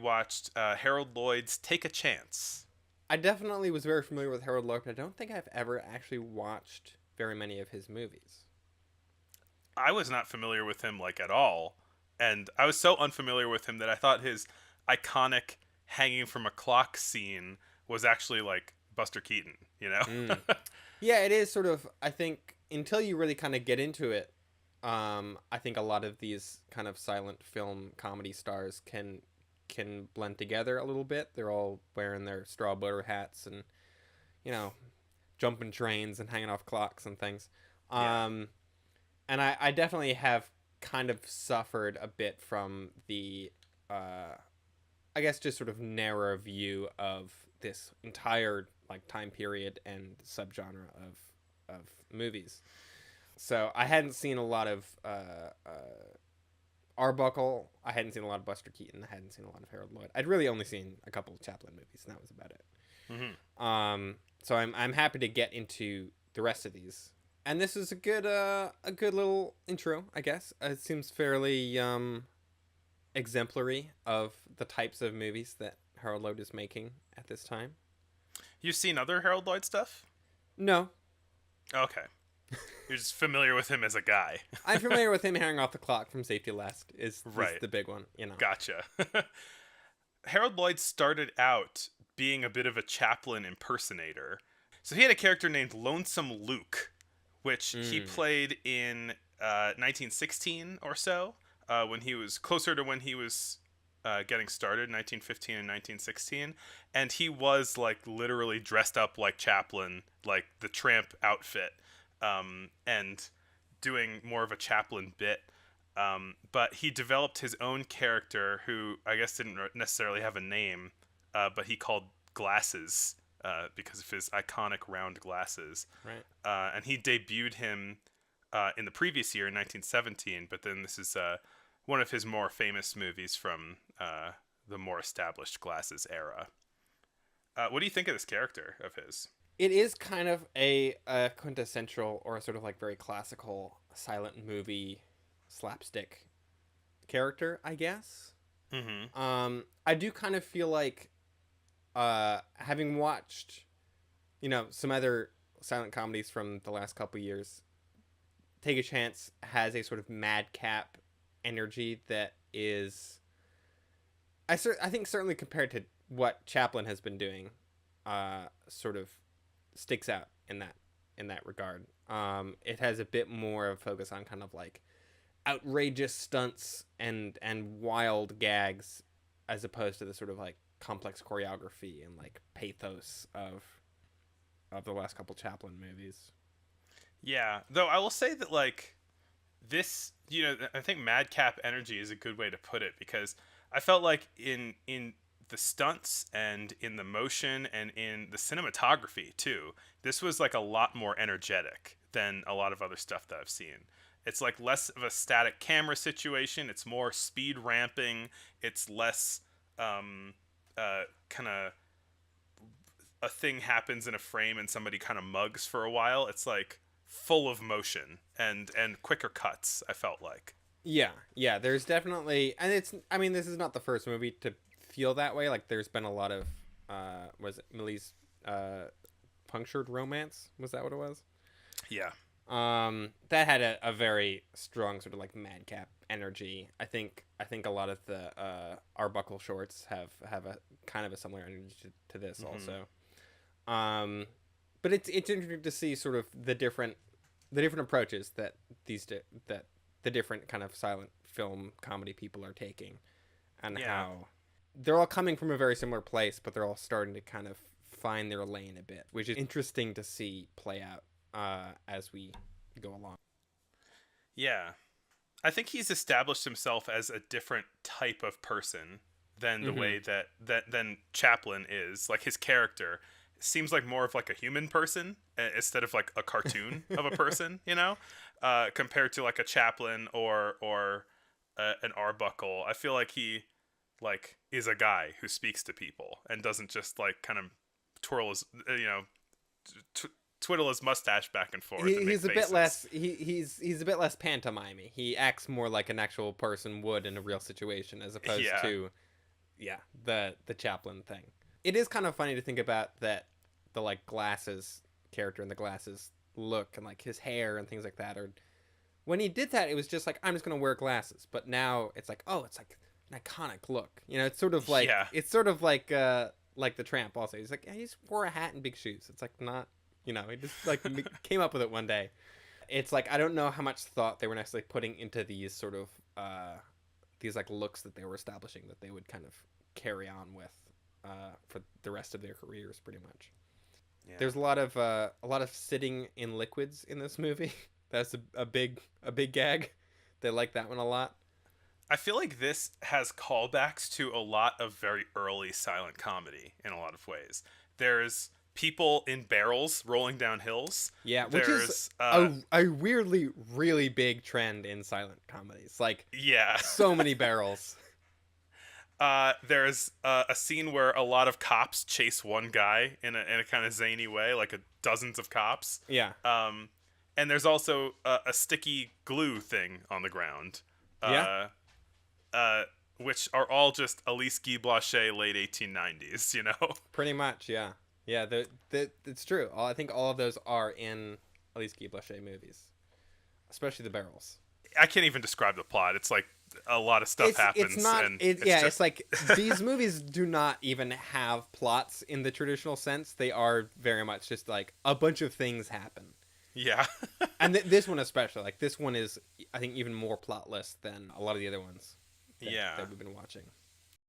watched Harold Lloyd's Take a Chance. I definitely was very familiar with Harold Lloyd, but I don't think I've ever actually watched very many of his movies. I was not familiar with him like at all, and I was so unfamiliar with him that I thought his iconic hanging from a clock scene was actually like Buster Keaton, you know? Mm. Yeah, it is sort of. I think until you really kind of get into it, I think a lot of these kind of silent film comedy stars can blend together a little bit. They're all wearing their straw butter hats and you know jumping trains and hanging off clocks and things. Yeah. Um, and I definitely have kind of suffered a bit from the I guess just sort of narrow view of this entire like time period and subgenre of movies. So I hadn't seen a lot of Arbuckle. I hadn't seen a lot of Buster Keaton. I hadn't seen a lot of Harold Lloyd. I'd really only seen a couple of Chaplin movies, and that was about it. So I'm happy to get into the rest of these. And this is a good little intro, I guess. It seems fairly exemplary of the types of movies that Harold Lloyd is making at this time. You've seen other Harold Lloyd stuff? No, Okay. You're just familiar with him as a guy. I'm familiar with him hanging off the clock from Safety Last. Is Right. the big one, you know. Gotcha. Harold Lloyd started out being a bit of a Chaplin impersonator. So he had a character named Lonesome Luke, which he played in 1916 or so, when he was closer to when he was getting started, 1915 and 1916. And he was like literally dressed up like Chaplin, like the tramp outfit, and doing more of a Chaplin bit. But he developed his own character who I guess didn't necessarily have a name, but he called Glasses because of his iconic round glasses. Right. And he debuted him in the previous year in 1917, but then this is one of his more famous movies from the more established Glasses era. What do you think of this character of his? It is kind of a quintessential or a sort of like very classical silent movie slapstick character, I guess. I do kind of feel like having watched, some other silent comedies from the last couple years, Take a Chance has a sort of madcap energy that is, I think certainly compared to what Chaplin has been doing, sort of sticks out in that regard. It has a bit more of a focus on kind of like outrageous stunts and wild gags, as opposed to the sort of like complex choreography and like pathos of the last couple Chaplin movies. Yeah, though I will say that like this, I think madcap energy is a good way to put it, because I felt like in the stunts and in the motion and in the cinematography too, this was like a lot more energetic than a lot of other stuff that I've seen. It's like less of a static camera situation. It's more speed ramping. It's less kind of a thing happens in a frame and somebody kind of mugs for a while. It's like full of motion and quicker cuts, I felt like. Yeah, there's definitely, and this is not the first movie to feel that way. Like there's been a lot of was it Millie's Punctured Romance? Was that what it was? Yeah. That had a very strong sort of like madcap energy. I think a lot of the Arbuckle shorts have a kind of a similar energy to this also. But it's interesting to see sort of the different approaches that that the different kind of silent film comedy people are taking, and how they're all coming from a very similar place, but they're all starting to kind of find their lane a bit, which is interesting to see play out as we go along. Yeah. I think he's established himself as a different type of person than the way that than Chaplin is. Like his character seems like more of like a human person instead of like a cartoon of a person, compared to like a Chaplin or an Arbuckle. I feel like he like is a guy who speaks to people and doesn't just like kind of twirl his twiddle his mustache back and forth. He's a bit less. He's a bit less pantomimey. He acts more like an actual person would in a real situation, as opposed to yeah, the Chaplin thing. It is kind of funny to think about that the like glasses character and the glasses look and like his hair and things like that are when he did that it was just like I'm just gonna wear glasses, but now it's like oh it's like an iconic look, you know. Yeah. It's sort of like the Tramp also. He's like, yeah, he just wore a hat and big shoes. It's like not, you know, he just like came up with it one day. It's like I don't know how much thought they were necessarily putting into these sort of these like looks that they were establishing that they would kind of carry on with for the rest of their careers, pretty much. Yeah. There's a lot of sitting in liquids in this movie. That's a big gag. They like that one a lot. I feel like this has callbacks to a lot of very early silent comedy in a lot of ways. There's people in barrels rolling down hills. Yeah, which There's is a weirdly really big trend in silent comedies. Like yeah. so many barrels. There's a scene where a lot of cops chase one guy in a kind of zany way, like dozens of cops. Yeah. And there's also a sticky glue thing on the ground. Yeah. Which are all just Elise Guy Blanchet late 1890s, you know? Pretty much, yeah. Yeah, it's true. I think all of those are in Elise Guy Blanchet movies, especially the barrels. I can't even describe the plot. It's like a lot of stuff happens. It's not. It's like these movies do not even have plots in the traditional sense. They are very much just like a bunch of things happen. Yeah. And this one especially, like this one is, I think, even more plotless than a lot of the other ones. That we've been watching.